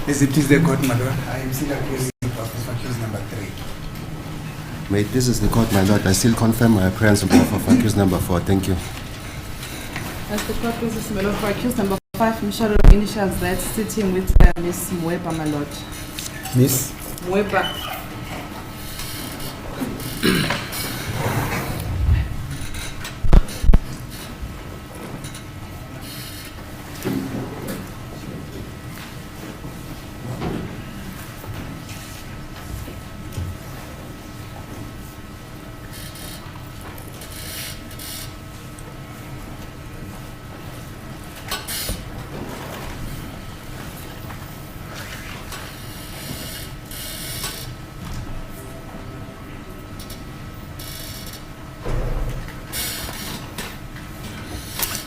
As it is the court, my lord, I am still accusing of accused number 3. May this is the court, my lord. I still confirm my appearance on behalf of accused number 4. Thank you. As the court pleases, my lord, for accused number 5, Michelle initials that sitting with Miss Meyiwa, my lord. Miss? Meyiwa.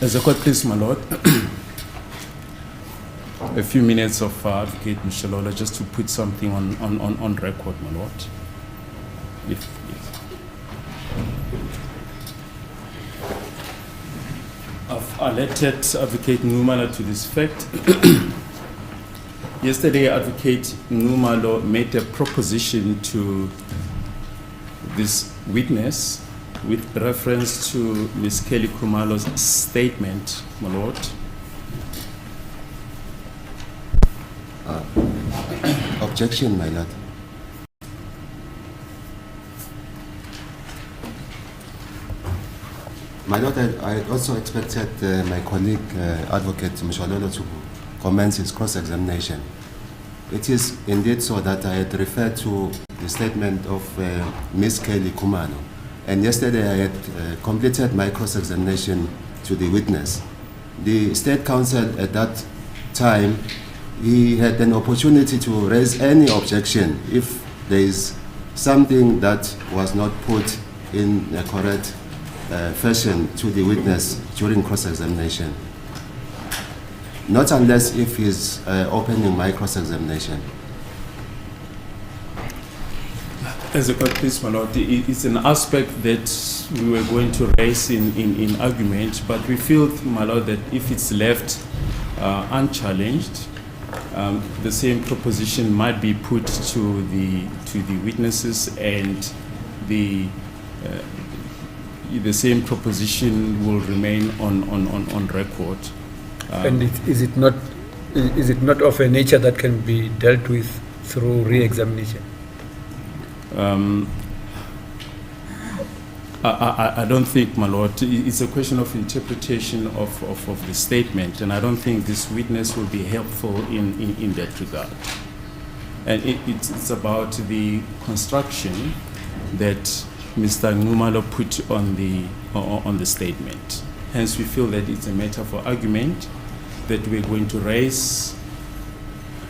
As a court, please, my lord. A few minutes of Advocate Msholola just to put something on record, my lord. If I've alerted Advocate Numalo to this fact. Yesterday, Advocate Numalo made a proposition to this witness with reference to Ms. Kelly Khumalo's statement, my lord. Objection, my lord. My lord, I also expected my colleague, Advocate Msholola, to commence his cross-examination. It is indeed so that I had referred to the statement of Ms. Kelly Khumalo. And yesterday I had completed my cross-examination to the witness. The State Counsel at that time, he had an opportunity to raise any objection if there is something that was not put in a correct fashion to the witness during cross-examination. Not unless if he's opening my cross-examination. As a court, please, my lord, it's an aspect that we were going to raise in argument, but we feel, my lord, that if it's left unchallenged, the same proposition might be put to the witnesses, and the same proposition will remain on record. And is it not of a nature that can be dealt with through re-examination? I don't think, my lord, it's a question of interpretation of the statement, and I don't think this witness will be helpful in that regard. And it's about the construction that Mr. Numalo put on the statement. Hence, we feel that it's a matter for argument that we're going to raise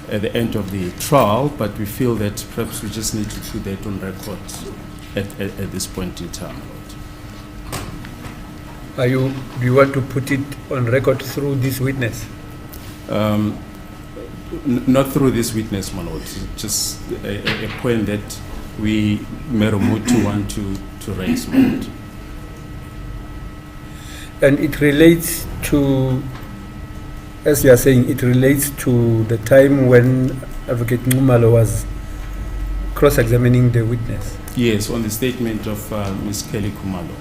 at the end of the trial, but we feel that perhaps we just need to put that on record at this point in time. Do you want to put it on record through this witness? Not through this witness, my lord. Just a point that we may want to raise, my lord. And it relates to, as you are saying, it relates to the time when Advocate Numalo was cross-examining the witness. Yes, on the statement of Ms. Kelly Khumalo.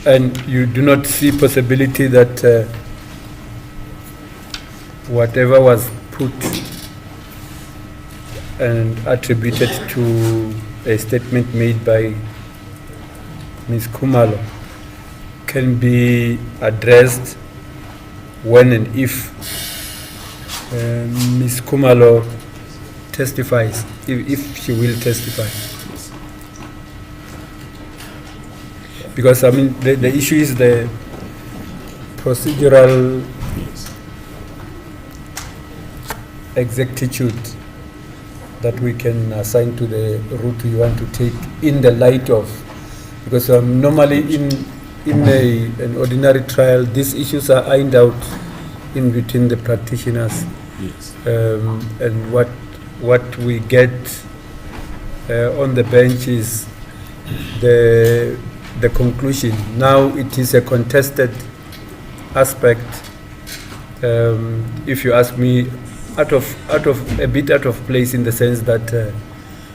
And you do not see possibility that whatever was put and attributed to a statement made by Ms. Kumalo can be addressed when and if Ms. Kumalo testifies, if she will testify. Because I mean the issue is the procedural exactitude that we can assign to the route we want to take in the light of, because normally in an ordinary trial these issues are ironed out in between the practitioners. Yes. And what we get on the bench is the conclusion. Now it is a contested aspect. If you ask me, out of a bit out of place in the sense that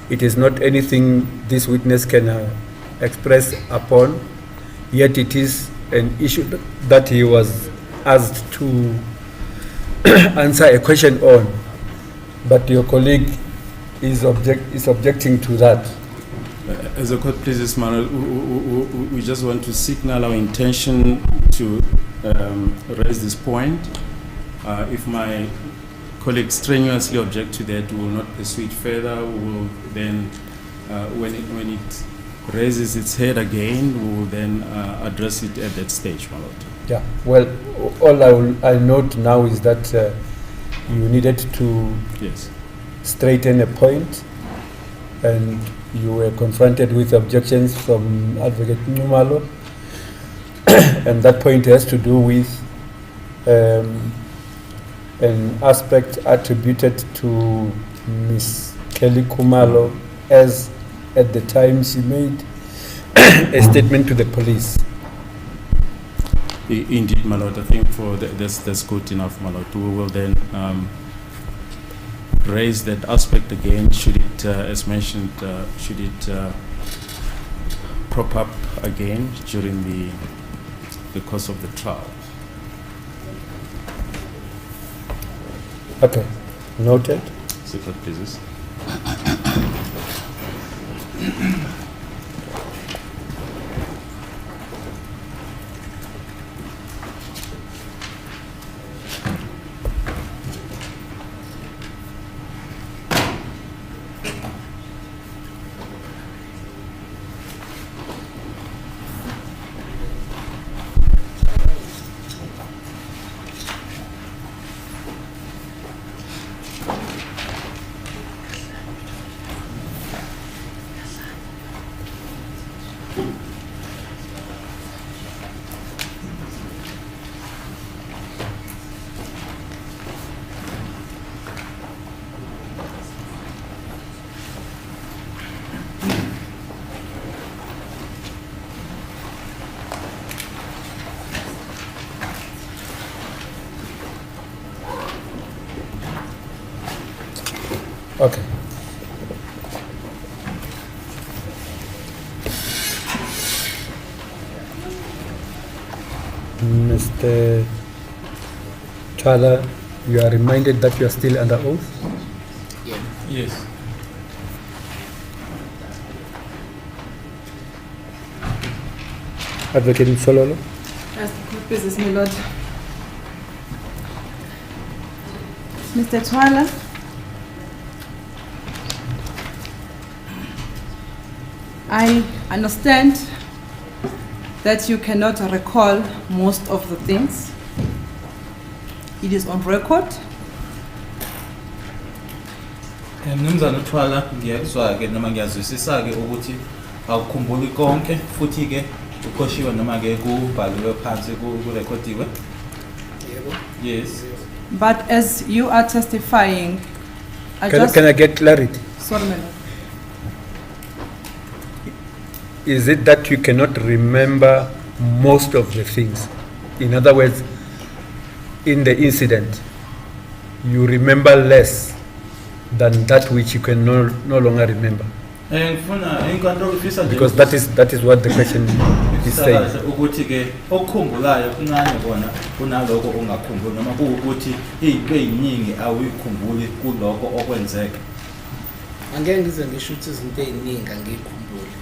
it is not anything this witness can express upon, yet it is an issue that he was asked to answer a question on, but your colleague is objecting to that. As the court pleases, Manuel, we just want to signal our intention to raise this point. If my colleagues strenuously object to that, we will not pursue it further. We will then, when it raises its head again, we will then address it at that stage, my lord. Yeah. Well, all I note now is that you needed to Yes. straighten a point, and you were confronted with objections from Advocate Numalo, and that point has to do with an aspect attributed to Ms. Kelly Kumalo as at the time she made a statement to the police. Indeed, my lord. I think that's good enough, my lord. We will then raise that aspect again, should it, as mentioned, should it prop up again during the course of the trial. Okay, noted. Secret, please. Okay. Mr. Chala, you are reminded that you are still under oath? Yes. Advocate Sololo? As the court pleases, my lord. Mr. Twala, I understand that you cannot recall most of the things. It is on record. Mnumzana uthwala ngiyakuzwa ke noma ngiyazwisisa ke ukuthi awukhumbuli konke futhi ke uqoshiwe noma ke kubhaliwe phansi kurekhodiwe. Yebo. Yes. But as you are testifying, Can I get clarity? Sorry, my lord. Is it that you cannot remember most of the things? In other words, in the incident, you remember less than that which you can no longer remember? ngifuna inkantolo ifisa nje Because that is what the question is saying. isakaze ukuthi ke okukhumbulayo kuncane kona kunaloko ongakhumbuli noma kuwukuthi izinto eziningi awuyikhumbuli kuloko okwenzeka. Angeke ngize ngisho ukuthi izinto eziningi angikhumbuli.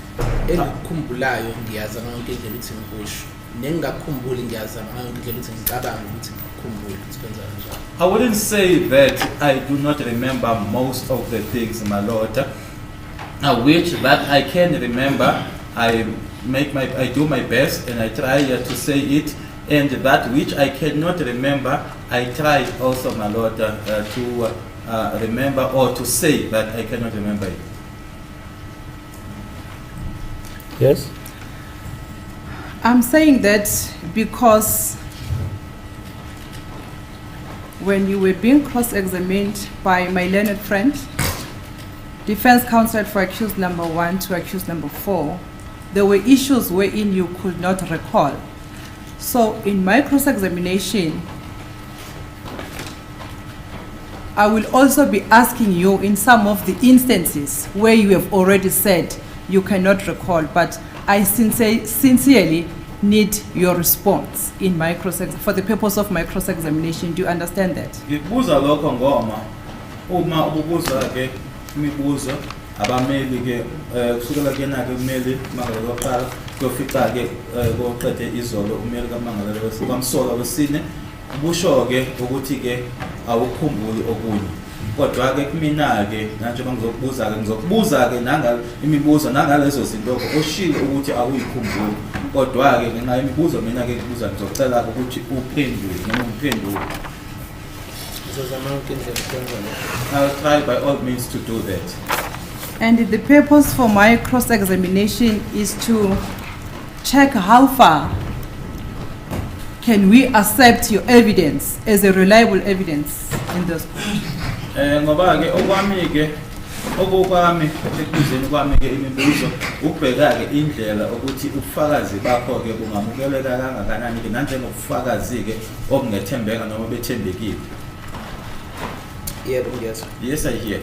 Engikukhumbulayo ngiyazama yonke indlela ukuthi ngikusho. Nengakhumbuli ngiyazama yonke indlela ukuthi ngicabange ukuthi ngikhumbule ukuthi kwenza kanjani. I wouldn't say that I do not remember most of the things, my Lord. Which that I can remember, I do my best and I try to say it, and that which I cannot remember, I try also, my Lord, to remember or to say that I cannot remember it. Yes? I'm saying that because when you were being cross-examined by my learned friend, defense counsel for accused number 1 to accused number 4, there were issues wherein you could not recall. So in my cross-examination, I will also be asking you in some of the instances where you have already said you cannot recall, but I sincerely need your response in my for the purpose of my cross-examination. Do you understand that? Ngikubuza lokho ngoma uma ububuza ke imibuzo abameli ke kusukela kena ke umeli mangalo loqala kuyofica ke koqede izolo umeli kaMangalo wesikwamsola wesine ubusho ke ukuthi ke awukhumbuli okunye kodwa ke kumina ke manje ngizokubuza ke nanga imibuzo nangalezo zinto oshilo ukuthi awuyikhumbuli kodwa ke ngenxa imibuzo mina ke ngibuza ngizocela ukuthi uphendule noma uphendule. I'll try by all means to do that. And the purpose for my cross-examination is to check how far can we accept your evidence as a reliable evidence in this court. Ngoba ke okwami ekuzeni kwami ke imibuzo ubheka ke indlela ukuthi ubufakazi bakho ke bungamukeleka kangakanani ke nanjengobufakazi ke obungethembeka noma bethembekile. Yes, I hear.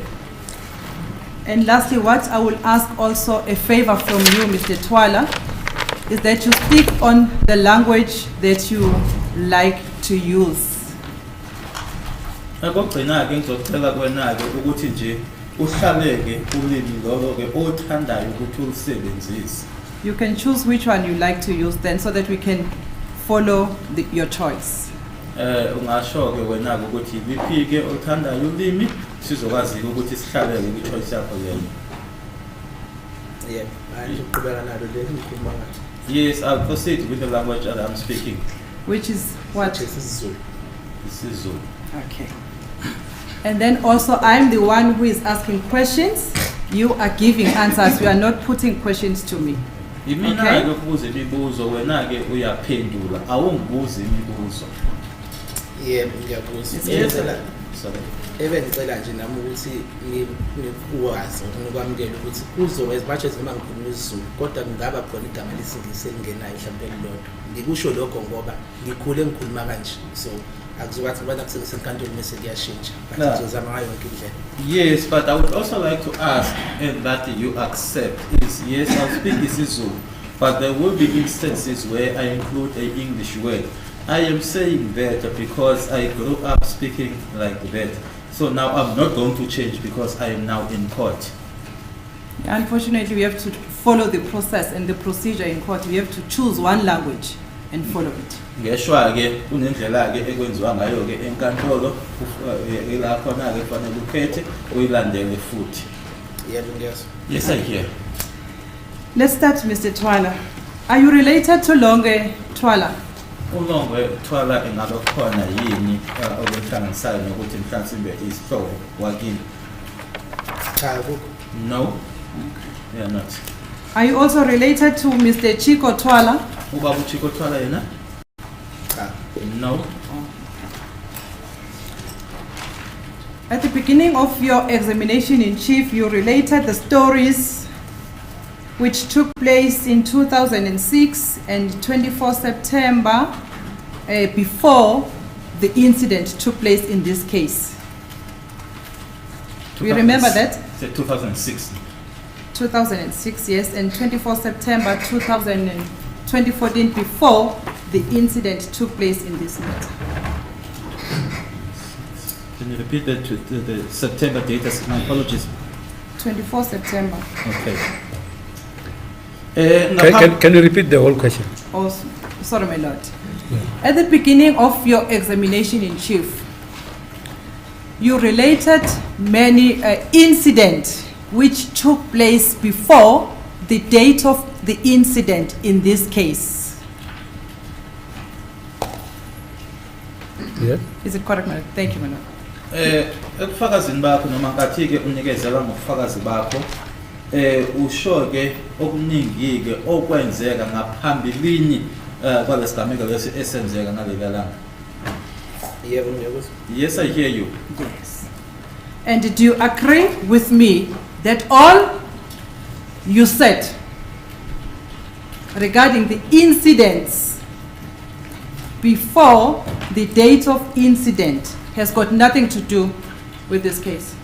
And lastly, what I will ask also a favor from you, Mr. Twala, is that you speak on the language that you like to use. Akugcina ke ngizocela kwena ke ukuthi nje uhlaleke ulimi lolo ke othandayo ukuthi ulisebenzise. You can choose which one you like to use then so that we can follow your choice. Ungasho ke wena ukuthi liphi ke othandayo ulimi sizokwazi ukuthi sihlaleke kwi-choice yakho leyo. Yes, I'll proceed with the language that I'm speaking. Which is what? This is Zulu. Okay. And then also I'm the one who is asking questions. You are giving answers. You are not putting questions to me. Imina ke kubuza imibuzo wena ke uyaphendula awungibuzi imibuzo. Yebo ngiyabuza. Ebe ngicela nje nami ukuthi ngikwazi ngokwamukela ukuthi kuzo as much as noma ngikhuluma isiZulu kodwa ngingaba khona igama lesingisi elingenayo mhlawumbe elilodwa. Ngikusho lokho ngoba ngikhule ngikhuluma kanje. So akuzobathi abantu akusenkantolo mase kuyashintsha. But ngizozama ngayo yonke indlela. Yes, but I would also like to ask and that you accept is yes, I'll speak isiZulu, but there will be instances where I include an English word. I am saying that because I grew up speaking like that. So now I'm not going to change because I am now in court. Unfortunately, we have to follow the process and the procedure in court. We have to choose one language and follow it. Ngeshwa ke kunendlela ke ekwenziwa ngayo ke enkantolo la khona ke fanele ukhethe uyilandele futhi. Yes, I hear. Let's start, Mr. Twala. Are you related to Longe Twala? Ulongwe Twala engabe khona yini okuhlanganisayo nokuthi mhlambe isihlobo wakini? Cha. No. They are not. Are you also related to Mr. Chico Twala? Ubaba Chico Twala yena? Cha. No. At the beginning of your examination in chief, you related the stories which took place in 2006 and 24 September before the incident took place in this case. You remember that? 2006. 2006, yes, and 24 September 2014, before the incident took place in this matter. Can you repeat the September date? My apologies. 24 September. Okay. Can you repeat the whole question? Also, sorry, my lord. At the beginning of your examination in chief, you related many incidents which took place before the date of the incident in this case. Yes. Is it correct, my lord? Thank you, my lord. Ekufakazini bakho noma ngathi ke unikezela ngobufakazi bakho usho ke okuningi ke okwenzeka ngaphambilini kwalesigameko lesi esenzeka ngaleliya langa. Yebo ngiyakuzwa. Yes, I hear you. Yes. And do you agree with me that all you said regarding the incidents before the date of incident has got nothing to do with this case?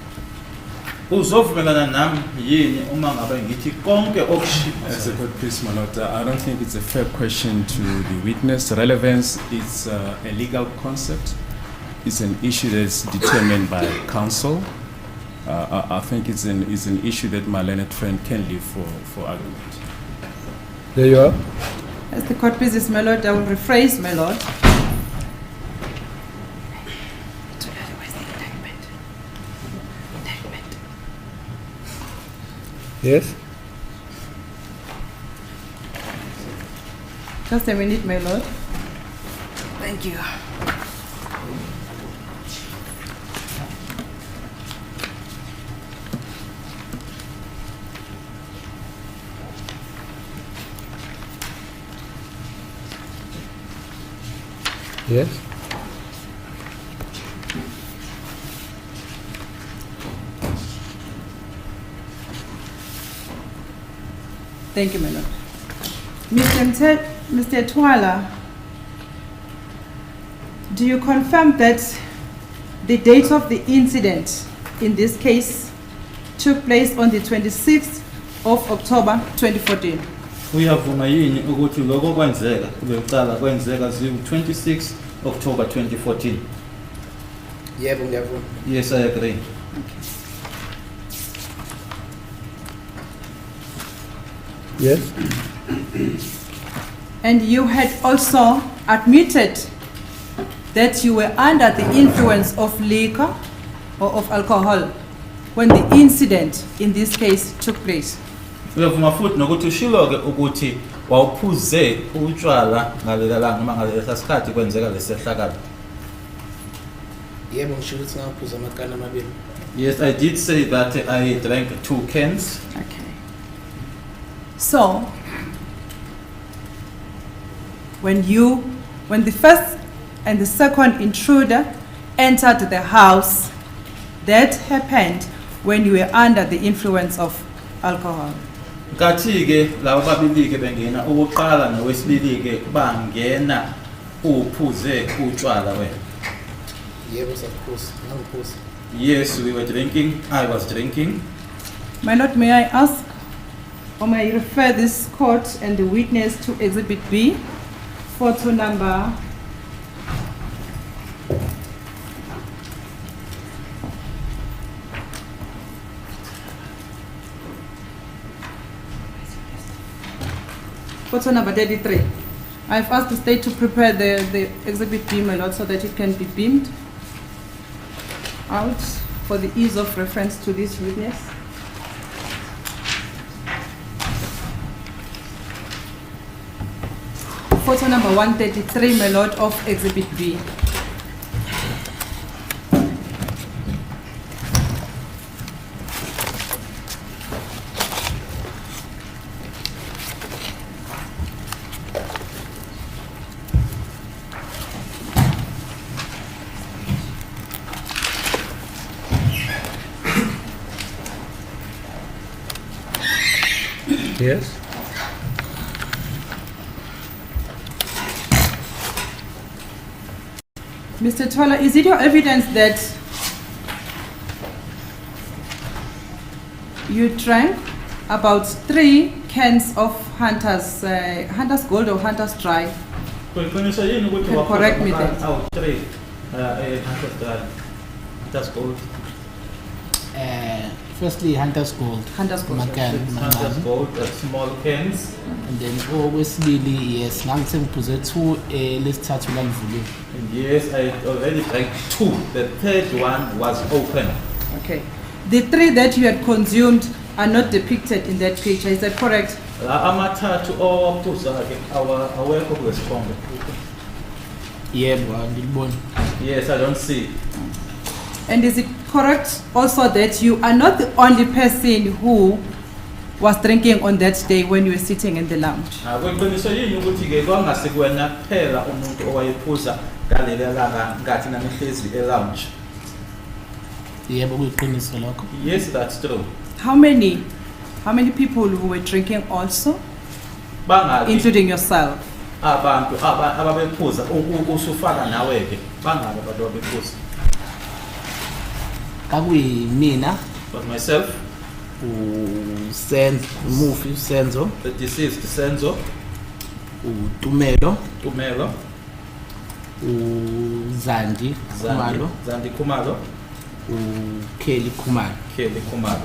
Uzovumelana nami yini uma ngabe ngithi konke As a court, please, my lord, I don't think it's a fair question to the witness. Relevance is a legal concept. It's an issue that's determined by counsel. I think it's an issue that my learned friend can leave for argument. There you are. As the court pleases, my lord, I will rephrase, my lord. Yes. Just a minute, my lord. Thank you. Yes. Thank you, my lord. Mr. Twala, do you confirm that the date of the incident in this case took place on the 26th of October 2014? uyavuma yini ukuthi lokho kwenzeka kubeqala kwenzeka zi-26 October 2014? Yebo ngiyavuma. Yes, I agree. Yes. And you had also admitted that you were under the influence of liquor or of alcohol when the incident in this case took place. Uyavuma futhi nokuthi ushilo-ke ukuthi wawuphuze utshwala ngalela langa noma ngalesa sikhathi kwenzeka lesehlakalo? Yebo ngisho ukuthi ngaphuza amakana amabili. Yes, I did say that I drank 2 cans. Okay. So, when the first and the second intruder entered the house, that happened when you were under the influence of alcohol. Kathi-ke laba babili-ke bengena owokuqala nowesibili-ke bangena uphuze utshwala wena. Yebo sakuphuza, ngangiphuza. Yes, we were drinking. I was drinking. My lord, may I ask, or may I refer this court and the witness to Exhibit B, photo number photo number 33. I've asked the state to prepare the Exhibit B, my lord, so that it can be beamed out for the ease of reference to this witness. Photo number 133, my lord, of Exhibit B. Yes. Mr. Tola, is it your evidence that you drank about 3 cans of Hunter's Gold or Hunter's Dry. Can correct me then. Oh, 3. That's gold. Firstly, Hunter's Gold. Hunter's Gold. Hunter's gold, small cans. And then okwesibili yes ngangithe ngiphuze 2 lesithathu lalivulwe. And yes, I already drank 2. The third one was open. Okay. The 3 that you had consumed are not depicted in that picture. Is that correct? Amathathu owaphuza ke awekho kwesithombe. Yebo, ngilibona. Yes, I don't see. And is it correct also that you are not the only person who was drinking on that day when you were sitting in the lounge? Kweqiniso yini ukuthi ke kwangasikwena kuphela umuntu owayephuza ngaleli langa ngathi nanihlezi e-lounge? Yebo, kuyiqiniso lokho. Yes, that's true. How many people who were drinking also, Bangaki including yourself? abantu ababephuza usufaka nawe ke bangaki abantu ababephuza? Kakuyimina, But myself, Senzo, the deceased Senzo, Tumelo, Zandi Kumalo, Kelly Kumalo.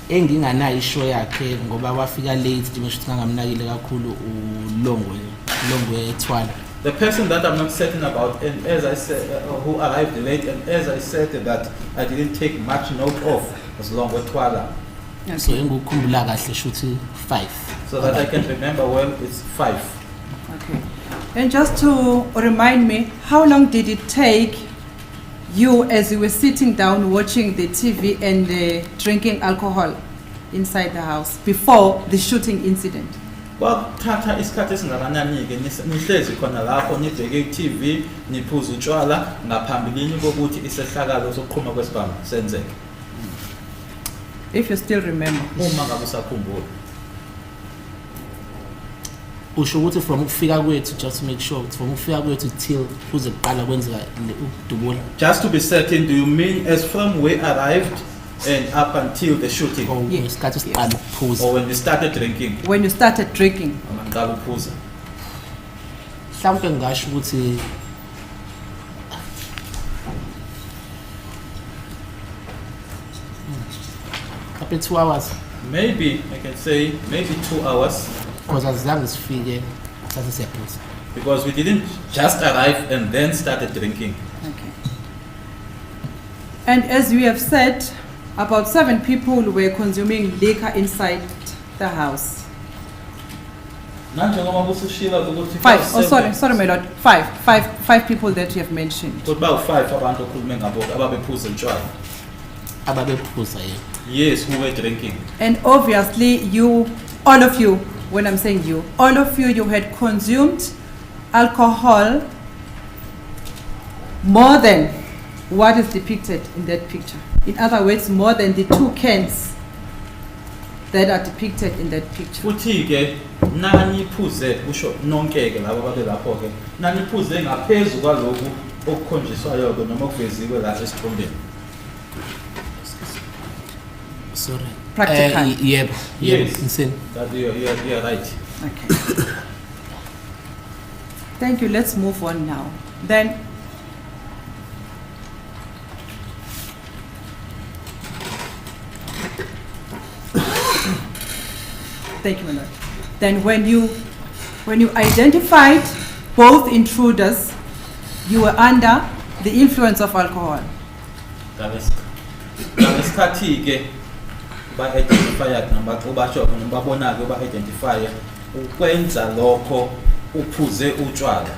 Enginganayo ishow yakhe ngoba wafika late njengoba ngamnakile kakhulu uLongwe eThwala. The person that I'm not certain about, and as I said, who arrived late, and as I said that I didn't take much note of, was Longwe Twala. So engikukhumbula kahle shuthi 5. So that I can remember well, it's 5. Okay. And just to remind me, how long did it take you as you were sitting down watching the TV and drinking alcohol inside the house before the shooting incident? Kwathatha isikhathi esingakanani ke nihlezi khona lapho nibheke i-TV niphuza utshwala ngaphambilini kokuthi isehlakalo sokuqhuma kwesibhamu senzeke? If you still remember. Uma ngabe usakhumbula. Usho ukuthi from ukufika kwethu, just to make sure from ukufika kwethu till kuze kuqala kwenzeka ukudubula. Just to be certain, do you mean as from we arrived and up until the shooting? Oh, yes. Or when we started drinking? When you started drinking. Amaqala ukuphuza. Mhlawumbe ngasho ukuthi up 2 hours. Maybe I can say maybe 2 hours. Because azange sifike sathi siyaphuza. Because we didn't just arrive and then started drinking. Okay. And as we have said, about 7 people were consuming liquor inside the house. 5. Oh, sorry, my lord. 5 people that you have mentioned. What about 5 abantu okhulume ngabo ababephuza utshwala? Ababephuza, yeah. Yes, who were drinking. And obviously you, all of you, when I'm saying you, all of you had consumed alcohol more than what is depicted in that picture. In other words, more than the 2 cans that are depicted in that picture. Futhi ke nani phuze usho nonke ke labo babe lapho ke nani phuze ngaphezulu kwalokhu okukhonjiswayo ke noma okuveziwe la esithombeni. Sorry. Practical. Yebo. Yes. Insane. That you're right. Okay. Thank you. Let's move on now. Then thank you, my lord. Then when you identified both intruders, you were under the influence of alcohol. Ngalesikhathi ke ba identify namba obasho noma babona ke ba identify ukwenza lokho uphuze utshwala.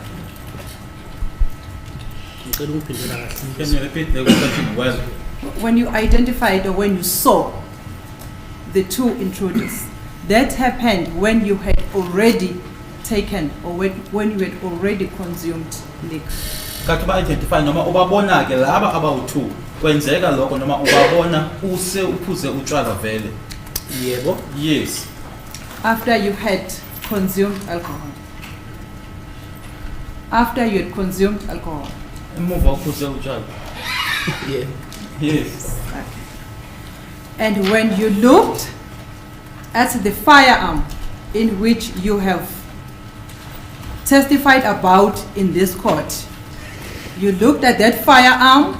Ngicela ungiphendula kahle. Can you repeat the question well? When you identified or when you saw the 2 intruders, that happened when you had already taken or when you had already consumed liquor. Kathi ba identify noma ubabona ke laba abawu2 kwenzeka lokho noma ubabona use uphuze utshwala vele? Yebo. Yes. After you had consumed alcohol. After you had consumed alcohol. Emuva uphuze utshwala? Yeah. Yes. And when you looked at the firearm in which you have testified about in this court. You looked at that firearm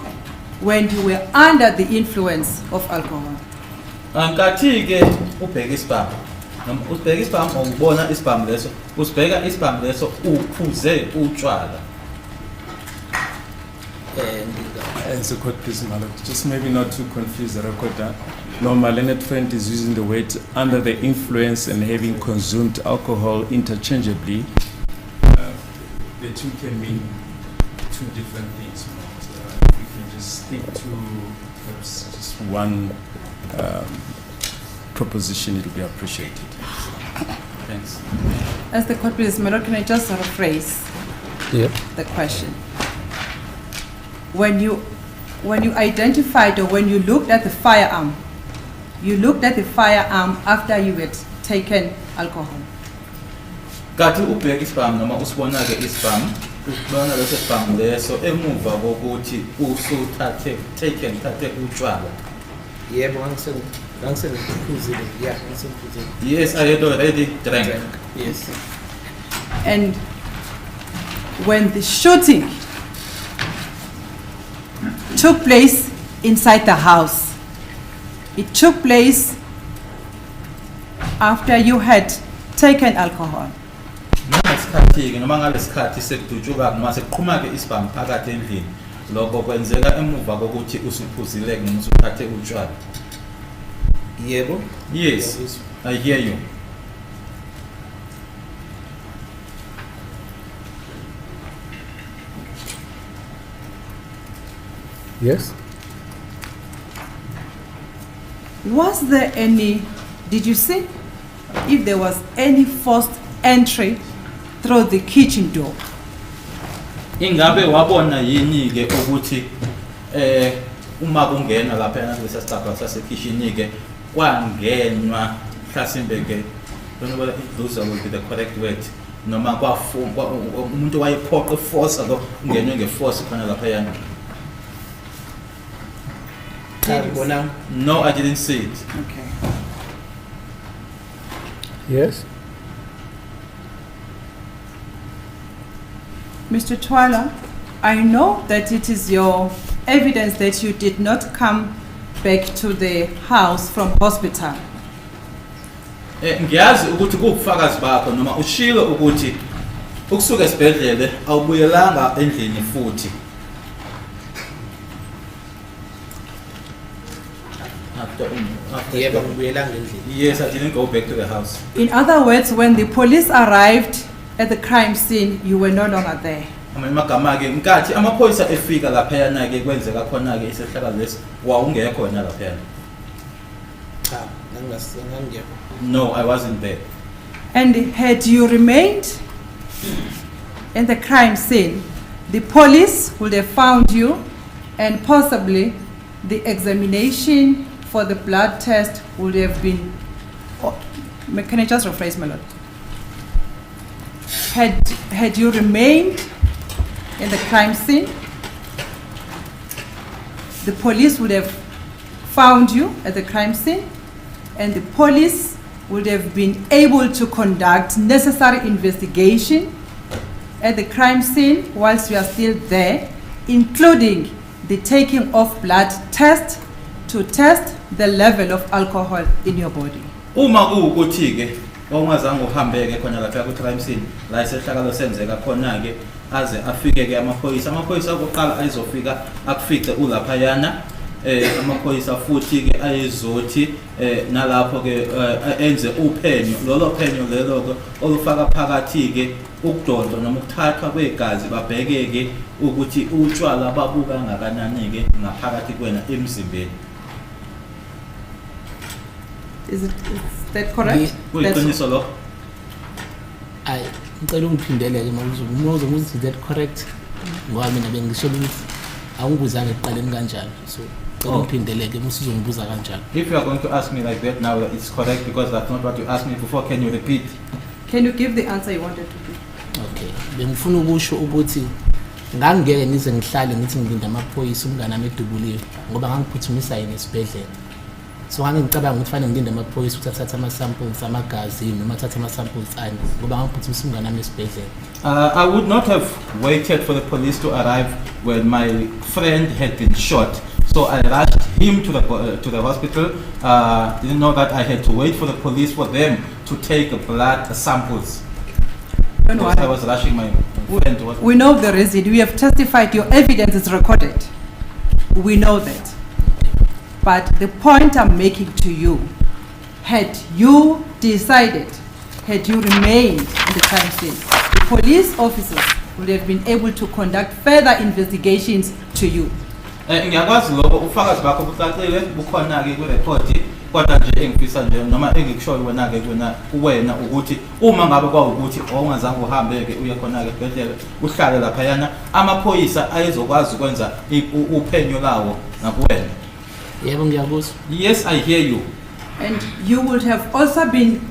when you were under the influence of alcohol. Ankathi ke ubheka isibhamu. Noma ubheka isibhamu ngibona isibhamu leso, usibheka isibhamu leso uphuze utshwala. As a court, please, my lord, just maybe not to confuse the record. No, my learned friend is using the word under the influence and having consumed alcohol interchangeably. The two can mean two different things. We can just stick to perhaps just one proposition, it will be appreciated. Thanks. As the court please, my lord, can I just rephrase the question? When you identified or when you looked at the firearm, you looked at the firearm after you had taken alcohol. Kathi ubheka isibhamu noma usibona ke isibhamu, usibona leso sibhamu leso emuva kokuthi usuthathe utshwala. Yebo, ngisengiphuzile. Yeah, ngisengiphuzile. Yes, I had already drank. Yes. And when the shooting took place inside the house, it took place after you had taken alcohol. Ngesikhathi-ke noma ngalesikhathi sekudutshuka noma sekuqhuma ke isibhamu phakathi endlini, lokho kwenzeka emuva kokuthi usuphuzile noma usuthathe utshwala. Yebo. Yes, I hear you. Yes. Was there any, did you see if there was any forced entry through the kitchen door? Ingabe wabona yini ke ukuthi uma kungena lapha kulesa sicabha sasekitchen ke kwangenwa mhlasimbe ke, don't know whether those will be the correct word, noma umuntu wayephoqa force lo ungenwe ngeforce khona lapha yana? No, I didn't see it. Okay. Yes. Mr. Twala, I know that it is your evidence that you did not come back to the house from hospital. Ngiyazi ukuthi kubufakazi bakho noma ushilo ukuthi ukusuka esibhedlele awubuyelanga endlini futhi. Yes, I didn't go back to the house. In other words, when the police arrived at the crime scene, you were no longer there. Amagama ke nkathi amaphoyisa efika lapha yana ke kwenzeka khona ke isehlakalo lesi wawungekho wena lapha yana? Cha, ngangingekho. No, I wasn't there. And had you remained in the crime scene, the police would have found you and possibly the examination for the blood test would have been, can I just rephrase, my lord? Had you remained in the crime scene, the police would have found you at the crime scene and the police would have been able to conduct necessary investigation at the crime scene whilst you are still there, including the taking of blood test to test the level of alcohol in your body. Uma kuwukuthi ke ongazange uhambeke khona lapha ku crime scene la isehlakalo senzeka khona ke aze afike ke amaphoyisa okoqala ayizofika akufice ulapha yana amaphoyisa futhi ke ayezothi nalapho ke enze uphenyo lolo phenyo lelo ke olufaka phakathi ke ukudonsa noma ukuthathwa kwegazi babheke ke ukuthi utshwala babuka ngakanani ke ngaphakathi kwena emzimbeni. Is that correct? Kuyiqiniso lo? Ay, ngicela ungiphindeleke mawuzobuza is that correct? Ngoba mina bengisho ukuthi awungibuzanga ekuqaleni kanjalo. So ngicela ungiphindeleke musizongibuza kanjalo. If you are going to ask me like that now, it's correct because that's not what you asked me before. Can you repeat? Can you give the answer you wanted to give? Okay. Bengifuna ukusho ukuthi ngangeke nize ngihlale ngithi ngilinda amaphoyisa umngane ami edubuliwe ngoba ngangiphuthumisa yena esibhedlela. So ngicabanga ukuthi fanele ngilinde amaphoyisa ukuthi athathe ama-samples amagazi noma athathe ama-samples ani ngoba ngangiphuthisa umngane wami esibhedlela. I would not have waited for the police to arrive when my friend had been shot. So I rushed him to the hospital. Didn't know that I had to wait for the police for them to take blood samples. Because I was rushing my friend to hospital. We know the reason. We have testified. Your evidence is recorded. We know that. But the point I'm making to you, had you decided, had you remained in the crime scene, the police officers would have been able to conduct further investigations to you. Ngiyakwazi lokho ufakazi bakho bucacile bukhona ke kwi-report kodwa nje engifisa nje noma engikushoyo wena ke kuwena ukuthi uma ngabe kwawukuthi ongazange uhambe ke uye khona ke ebhedlela uhlale lapha yana amaphoyisa ayezokwazi ukwenza uphenyo lawo nakuwena. Yebo ngiyakuzwa. Yes, I hear you. And you would have also been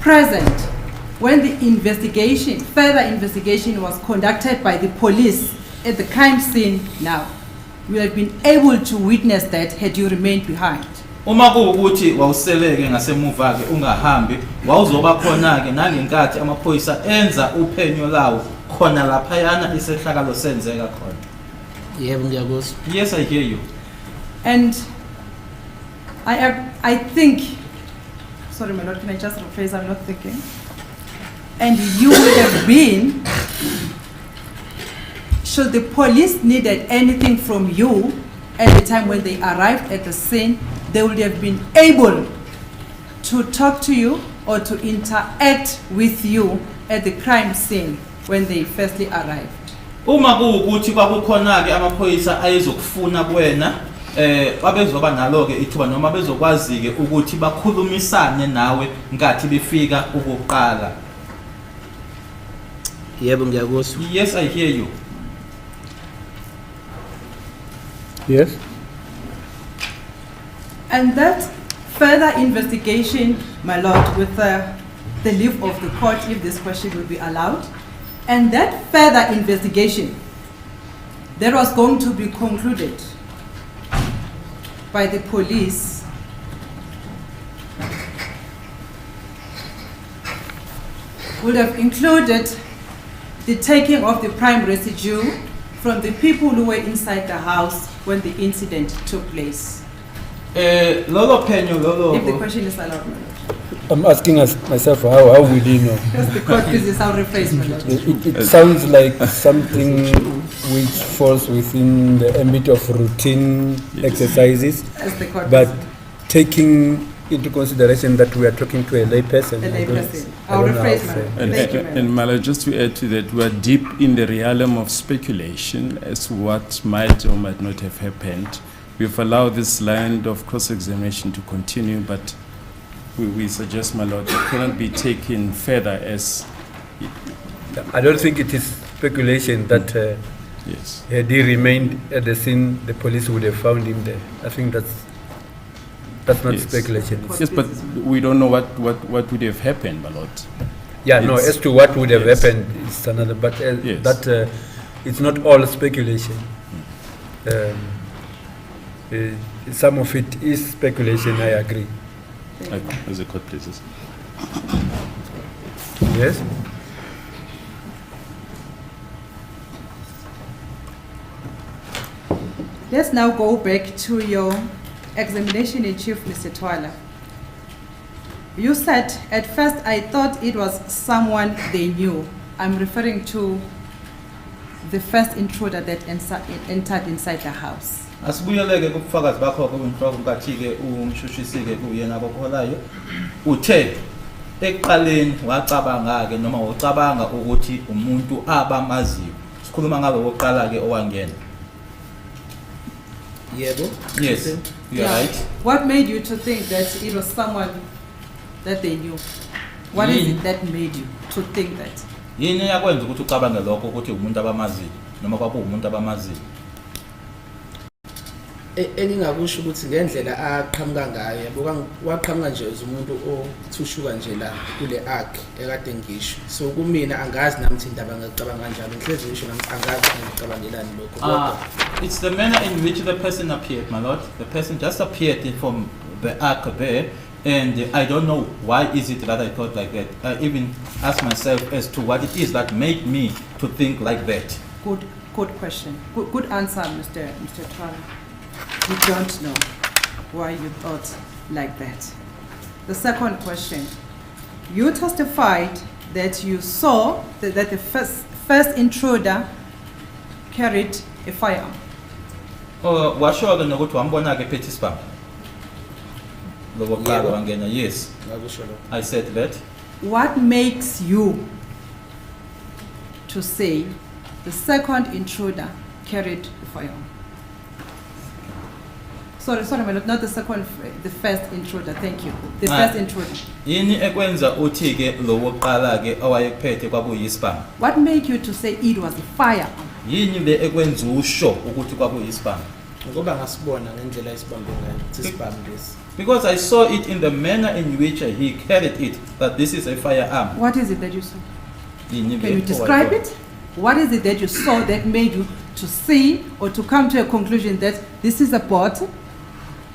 present when the investigation, further investigation was conducted by the police at the crime scene now. You have been able to witness that had you remained behind. Uma kuwukuthi wawuseleke ngasemuva ke ungahambi wawuzoba khona ke nangenkathi amaphoyisa enza uphenyo lawo khona lapha yana isehlakalo senzeka khona. Yebo ngiyakuzwa. Yes, I hear you. And I think, sorry my lord, can I just rephrase, I'm not thinking. And you would have been, should the police needed anything from you at the time when they arrived at the scene, they would have been able to talk to you or to interact with you at the crime scene when they firstly arrived. Uma kuwukuthi kwakukhona ke amaphoyisa ayezokufuna kuwena babezoba nalo ke ithuba noma bezokwazi ke ukuthi bakhulumisane nawe ngathi befika ukuqala. Yebo ngiyakuzwa. Yes, I hear you. Yes. And that further investigation, my lord, with the leave of the court, if this question will be allowed, and that further investigation that was going to be concluded by the police would have included the taking of the prime residue from the people who were inside the house when the incident took place. Lolo penyo lolo. If the question is allowed, my lord. I'm asking myself, how will he know? That's the court business, I'll rephrase, my lord. It sounds like something which falls within the ambit of routine exercises, As the court but business. taking into consideration that we are talking to a layperson. A I don't- layperson. I I'll don't know how rephrase, to my say. lord. Thank you, And Mala, just to add to that, we are deep in the realm of speculation as to what might or might not have happened. We've allowed this line of cross-examination to continue, but we suggest, my lord, it cannot be taken further as I don't think it is speculation that yes. had he remained at the scene, the police would have found him there. I think that's not Yes. speculation. Yes, but we don't know what would have happened, my lord. Yeah, no, It's- as to what would have yes. happened, it's another, but Yes. that it's not all speculation. Some of it is speculation, I agree. As a court places. Yes? Let's now go back to your examination in chief, Mr. Twala. You said, at first I thought it was someone they knew. I'm referring to the first intruder that entered inside the house. Asibuyeleke kubufakazi bakho kubunhloko kathi ke umshushisi ke kuyena abokholayo uthe ekuqaleni wacabanga ke noma ucabanga ukuthi umuntu abamaziyo. Sikhuluma ngalo wokuqala ke owangena. Yebo. Yes, you're right. What made you to think that it was someone that they knew? What is it that made you to think that? Yini yakwenza ukuthi ucabange lokho ukuthi umuntu abamaziyo noma kwaku umuntu abamaziyo? Engingakusho ukuthi ngendlela aqhamuka ngayo yabo waqhamuka nje umuntu othushuka nje la kule ark ekade ngisho. So kumina angazi nami ukuthi indaba ngicabanga kanjalo. Ngihlezi ngisho nami angazi ngicabangelani lokho. It's the manner in which the person appeared, my lord. The person just appeared from the arc there. And I don't know why is it that I thought like that. I even asked myself as to what it is that made me to think like that. Good question. Good answer, Mr. Twala. You don't know why you thought like that. The second question. You testified that you saw that the first intruder carried a firearm. Washo nokuthi wambona ke phethe isibhamu. Yebo. Wangena, yes. Ngakusho lokho. I said that. What makes you to say the second intruder carried a firearm? Sorry, my lord, not the second, the first intruder. Thank you. The first intruder. Yini ekwenza uthi ke lo woqala ke owayephethe kwakuyisibhamu? What made you to say it was a firearm? Yini le ekwenza usho ukuthi kwakuyisibhamu? Ngoba ngasibona ngendlela isibambe ngayo ukuthi isibambe lesi. Because I saw it in the manner in which he carried it, that this is a firearm. What is it that you saw? Yini Can you le describe owayibona? it? What is it that you saw that made you to see or to come to a conclusion that this is a bottle,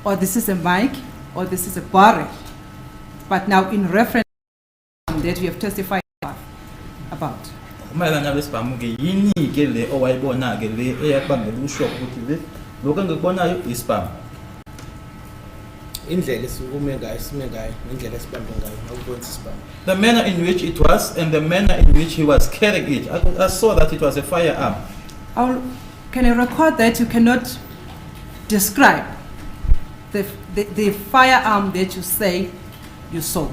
or this is a mic, or this is a barrel? But now in reference that you have testified about. Mayelana nesibhamu ke yini ke le owayibona ke le eyabangela usho ukuthi le lokho engikubonayo isibhamu. Indlela esikume ngayo sime ngayo ngendlela esibambe ngayo akubona isibambe. The manner in which it was and the manner in which he was carrying it, I saw that it was a firearm. Can I record that you cannot describe the firearm that you say you saw?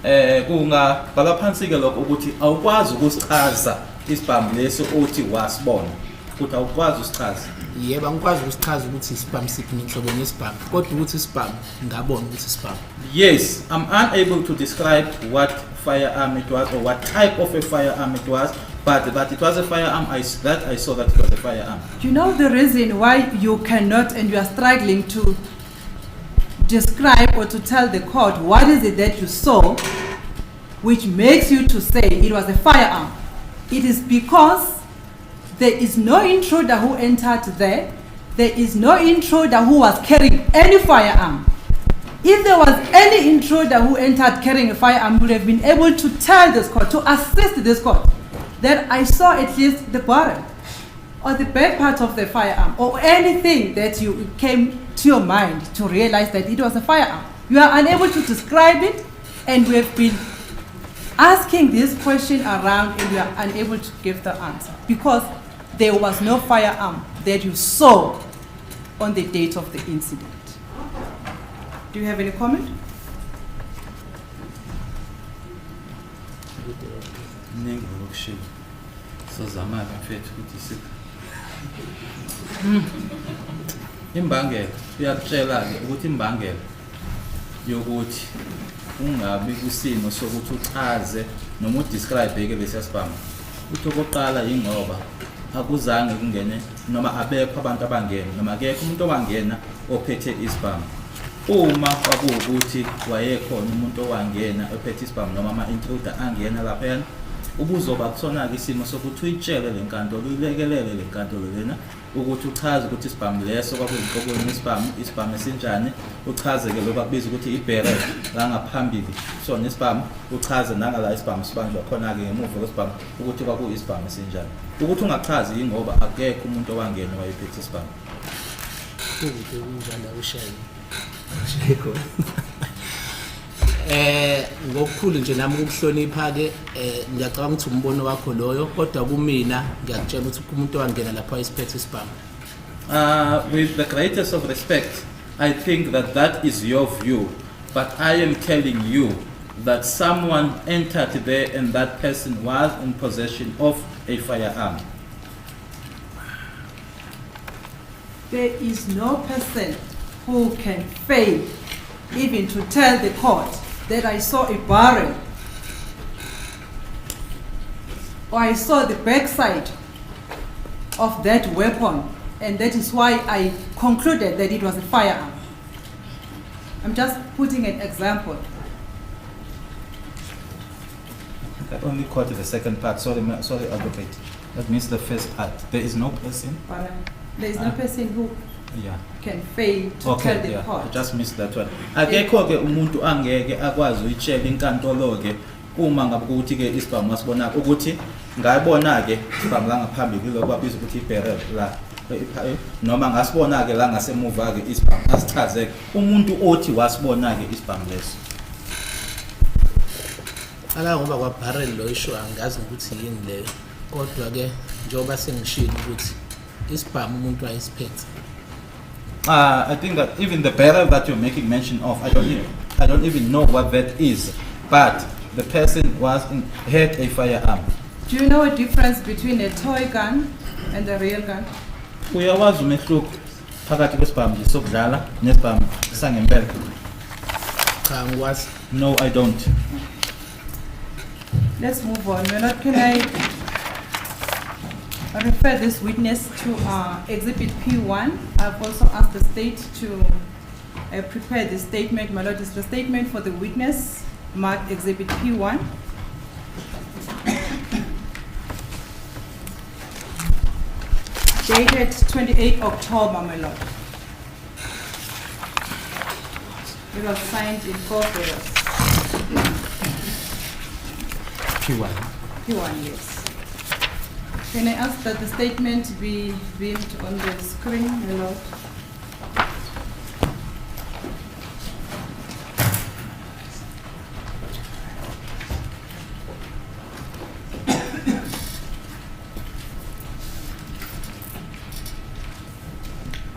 Kungabhala phansi ke lokho ukuthi awukwazi ukusichaza isibhamu leso othi wasibona. Ukuthi awukwazi usichaza. Yebo angikwazi ukusichaza ukuthi isibambe siphi inhlobo yesibambe kodwa ukuthi isibambe ngabona ukuthi isibambe. Yes, I'm unable to describe what firearm it was or what type of a firearm it was, but that it was a firearm, I saw that it was a firearm. Do you know the reason why you cannot and you are struggling to describe or to tell the court what is it that you saw which makes you to say it was a firearm? It is because there is no intruder who entered there. There is no intruder who was carrying any firearm. If there was any intruder who entered carrying a firearm, would have been able to tell this court, to assist this court, that I saw at least the barrel or the back part of the firearm or anything that you came to your mind to realize that it was a firearm. You are unable to describe it, and we have been asking this question around and we are unable to give the answer because there was no firearm that you saw on the date of the incident. Do you have any comment? Ningi lokushiya. Sozama ke mfethu ukuthi imbangela uyakutshela ke ukuthi imbangela yokuthi ungabi kusimo sokuthi uchaze noma udescribe ke lesi sibhamu. Uthi okoqala ingoba akuzange kungene noma abekho abantu abangena noma akekho umuntu owangena ophethe isibhamu. Uma kwakuwukuthi wayekhona umuntu owangena ophethe isibhamu noma ama-intruder angena lapha ubuzoba kusona-ke isimo sokuthi uyitshele le nkantolo uyilekelele le nkantolo lena ukuthi uchaze ukuthi isibhamu leso kwakuyinhlokweni isibhamu esinjani, uchaze-ke lokhu akubiza ukuthi ibhere langaphambili sona isibhamu, uchaze nangala isibhamu sibanjwa khona-ke ngemuva kwesibhamu ukuthi kwakuyisibhamu esinjani. Ukuthi ungachazi yingoba akekho umuntu owangena wayephethe isibhamu. Kude kunjalo ushayi. Ngokukhulu nje nami ukuhlonipha ke ngiyacabanga ukuthi umbono wakho loyo kodwa kumina ngiyakutshela ukuthi umuntu owangena lapha isiphethe isibhamu. With the greatest of respect, I think that is your view, but I am telling you that someone entered there and that person was in possession of a firearm. There is no person who can fail even to tell the court that I saw a barrel or I saw the backside of that weapon, and that is why I concluded that it was a firearm. I'm just putting an example. I only caught the second part. Sorry, advocate. That means the first part. There is no person. There is no person who Yeah. can fail to Okay, tell the yeah. I court. just missed that one. Akekho ke umuntu angeke akwazi uyitshela inkantolo ke uma ngabe ukuthi ke isibhamu wasibona ukuthi ngayibona ke isibhamu la ngaphambili lo kwabiza ukuthi ibarrel la noma ngasibona ke la ngasemuva ke isibhamu asichaze umuntu othi wasibona ke isibhamu leso. Ala ngoba kwa barrel lo isho angazi ukuthi yini le. Kodwa ke njoba sengishilo ukuthi isibhamu umuntu wayesiphethe. I think that even the barrel that you're making mention of, I don't even know what that is, but the person had a firearm. Do you know a difference between a toy gun and a real gun? Uyawazi umehluko phakathi kwesibhamu sokudlala nesibhamu sangempela? Cha ngikwazi. No, I don't. Let's move on. Melot, can I refer this witness to Exhibit P1? I've also asked the state to prepare the statement. My lord, is the statement for the witness marked Exhibit P1. Dated 28 October, my lord. It was signed in 4 letters. P1. P1, yes. Can I ask that the statement be beamed on the screen, my lord?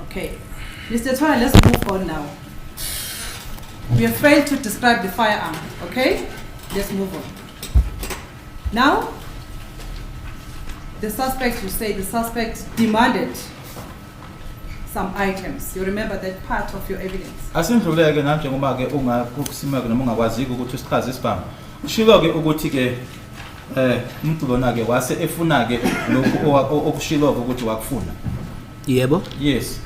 Okay. Mr. Toya, let's move on now. We have failed to describe the firearm, okay? Let's move on. Now, the suspect, you say the suspect demanded some items. You remember that part of your evidence? Asindluleke nanje ngoba ke ungakusimeka noma ungakwazi ukuthi usichaze isibhamu. Ushilo ke ukuthi ke umuntu lona ke wase efuna ke lokhu okushilo ukuthi wakufuna. Yebo. Yes.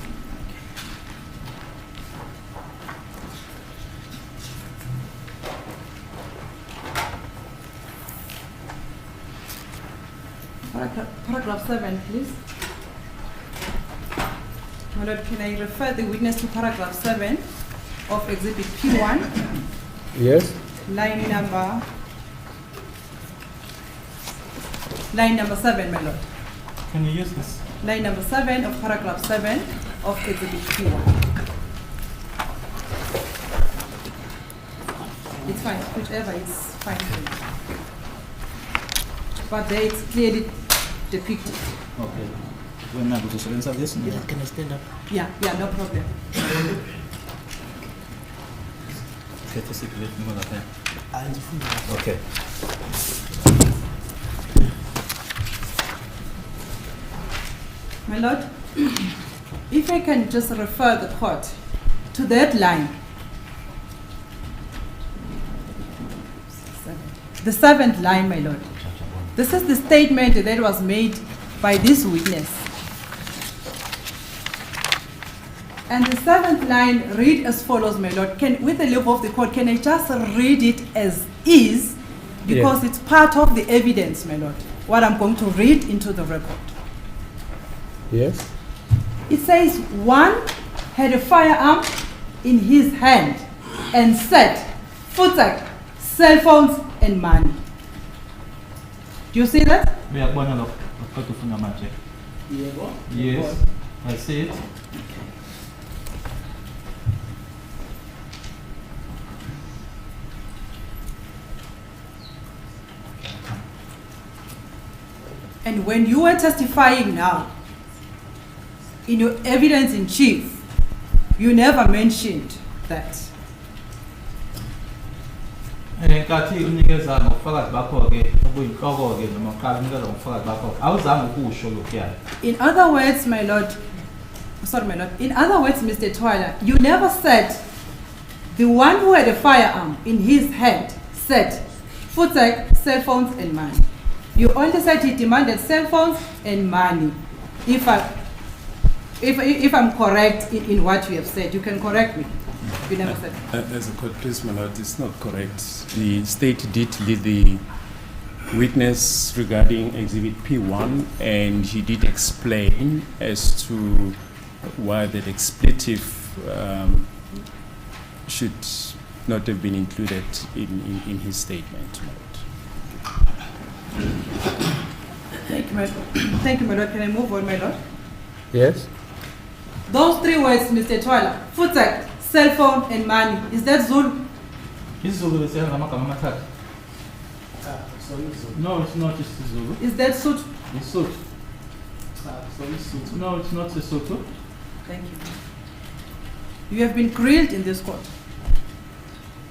Paragraph 7, please. My lord, can I refer the witness to paragraph 7 of Exhibit P1? Yes. Line number 7, my lord. Can you use this? Line number 7 of paragraph 7 of Exhibit P1. It's fine, whichever is fine for you. But there it's clearly depicted. Okay. When I go to silence of this? Can I stand up? Yeah, no problem. Okay. My lord, if I can just refer the court to that line. The 7th line, my lord. This is the statement that was made by this witness. And the 7th line read as follows, my lord. With the level of the court, can I just read it as is? Because it's part of the evidence, my lord. What I'm going to read into the record. Yes. It says, one had a firearm in his hand and said, "Futek, cell phones and money." Do you see that? Yes, I see it. And when you were testifying now, in your evidence in chief, you never mentioned that. Ngenkathi unikeza ngofakazi bakho ke obuyinhloko ke noma uqala unikeza ngofakazi bakho awuzange ukusho lokuyana. In other words, my lord, sorry, my lord. In other words, Mr. Twala, you never said the one who had a firearm in his hand said, "Futek, cell phones and money." You only said he demanded cell phones and money. If I'm correct in what you have said, you can correct me. You never said that. As a court, please, my lord, it's not correct. The state did lead the witness regarding Exhibit P1, and he did explain as to why that expletive should not have been included in his statement. Thank you, my lord. Thank you, my lord. Can I move on, my lord? Yes? Those three words, Mr. Twala, futak, cell phone, and money. Is that Zulu? isiZulu bese ngamagama amathathu. No, it's not just Zulu. Is that Sotho? It's Sotho. No, it's not Sotho. Thank you. You have been grilled in this court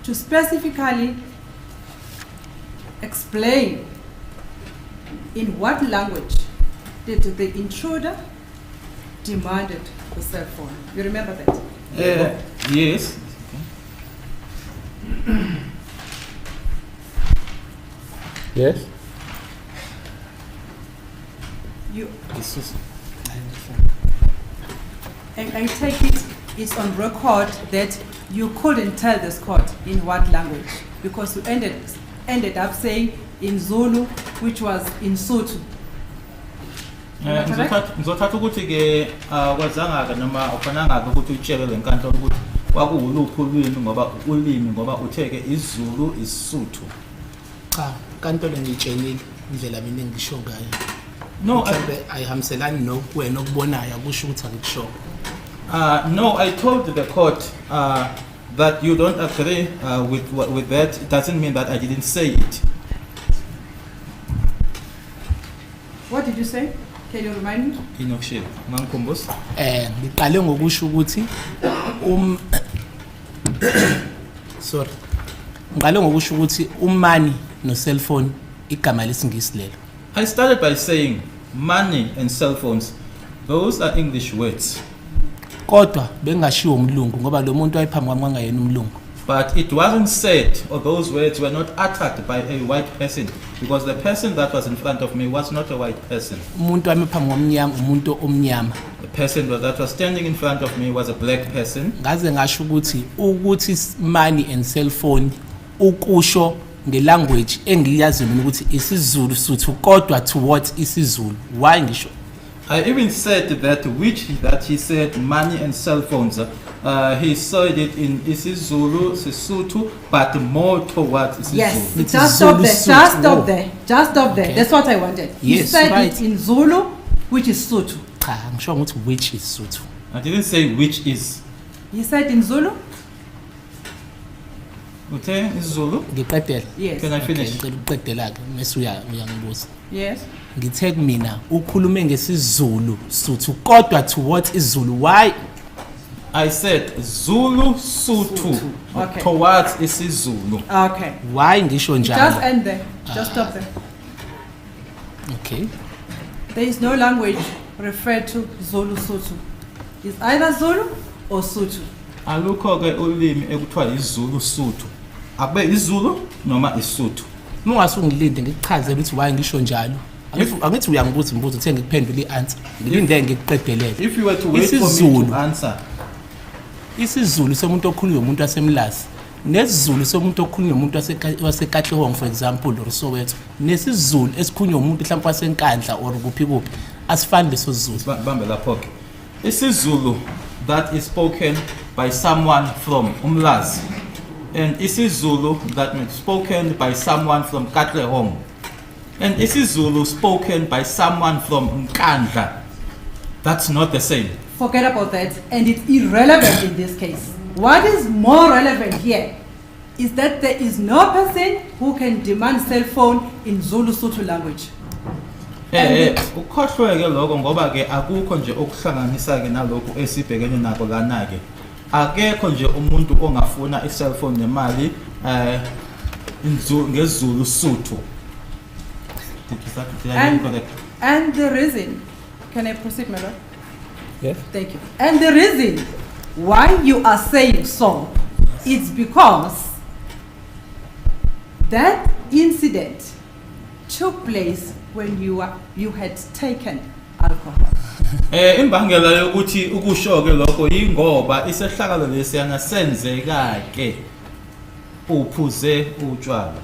to specifically explain in what language did the intruder demanded the cell phone. You remember that? Yes. Yes? You. I take it's on record that you couldn't tell this court in what language because you ended up saying in Zulu, which was in Sotho. Ngizothatha ukuthi ke kwazanga ke noma ufananga ke ukuthi utshele lenkantolo ukuthi kwakuwuluphi ulimi ngoba uthe ke isiZulu isiSotho. Cha, kantolo ngitshelile indlela mina engisho ngayo. No, mhlambe ayihambiselani nokwena okubonayo akusho ukuthi angikusho. No, I told the court that you don't agree with that. It doesn't mean that I didn't say it. What did you say? Can you remind me? Inokushiya. Ngangikhumbula. Ngiqale ngokusho ukuthi sorry. Ngiqale ngokusho ukuthi umani no cell phone igama lesingisi lelo. I started by saying money and cell phones. Those are English words. Kodwa bengashiwo umlungu ngoba lo muntu wayephambi kwami kwangayena umlungu. But it wasn't said, or those words were not uttered by a white person, because the person that was in front of me was not a white person. Umuntu wami phambi kwamnyama umuntu omnyama. The person that was standing in front of me was a black person. Ngaze ngasho ukuthi money and cell phone ukusho ngelanguage engiyazi mina ukuthi isiZulu Sotho kodwa to what isiZulu. Why ngisho? I even said that he said money and cell phones. He said it in isiZulu, Sesotho, but more towards isiZulu. Yes, It's just Zulu stop there. Sotho. Just stop there. Just stop there. Okay. That's what I wanted. You Yes, said right. it in Zulu, which is Sotho. Cha, ngisho ukuthi which is Sotho. I didn't say which is. You said in Zulu? Okay, isiZulu. Ngiqedela. Yes. Can I finish? Ngicela ukuqedela ke mase uyangibuza. Yes. Ngithe mina ukhulume ngesizulu Sotho kodwa to what isiZulu. Why? I said Zulu Sotho Okay. towards isiZulu. Okay. Why ngisho Just njalo? end there. Just stop there. Okay. There is no language referred to Zulu Sotho. It's either Zulu or Sotho. Alukho ke ulimi ekuthiwa isiZulu Sotho. Abe isiZulu noma isiSotho. Ungasungilinde ngikuchazele ukuthi why ngisho njalo. Angithi uyangibuza imibuzo uthe ngikuphendule ianswer. Ngilinde ngikuqedelele. If you were to wait for me isiZulu. to answer, isiZulu somuntu okhuluma umuntu wasemlasi nesizulu somuntu okhuluma umuntu wasekatlehong for example or Soweto nesizulu esikhulunywa umuntu mhlawumbe wasenkandla or kuphi asifani leso sizulu. bambe lapho ke. isiZulu that is spoken by someone from Umlazi and isiZulu that is spoken by someone from Katlehong and isiZulu spoken by someone from Nkandla. That's not the same. Forget about that, and it's irrelevant in this case. What is more relevant here is that there is no person who can demand cell phone in Zulu Sotho language. Ukhohlwe ke lokho ngoba ke akukho nje okuhlanganisa ke nalokho esibhekene nako lana ke. Akekho nje umuntu ongafuna i-cellphone nemali ngesiZulu Sotho. And the reason, can I proceed, my lord? Yes? Thank you. And the reason why you are saying so is because that incident took place when you had taken alcohol. Imbangela yokuthi ukusho ke lokho ingoba isehlakalo lesiyana senzeka ke uphuze utshwala.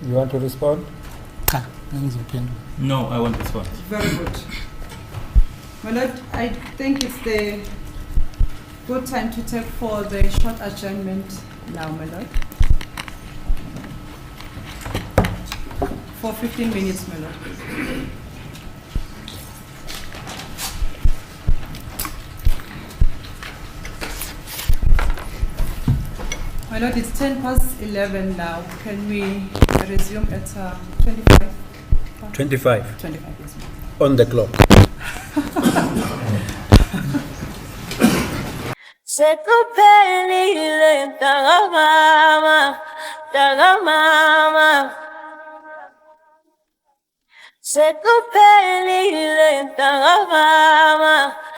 You want to respond? Cha, angizophendula. No, I want this one. Very good. My Lord, I think it's the good time to take for the short adjournment now, my Lord. For 15 minutes, my Lord. My Lord, it's 11:10 now. Can we resume at 25? 25 25, yes, ma'am. on the clock. Sekuphelile mama, mama. Sekuphelile mama.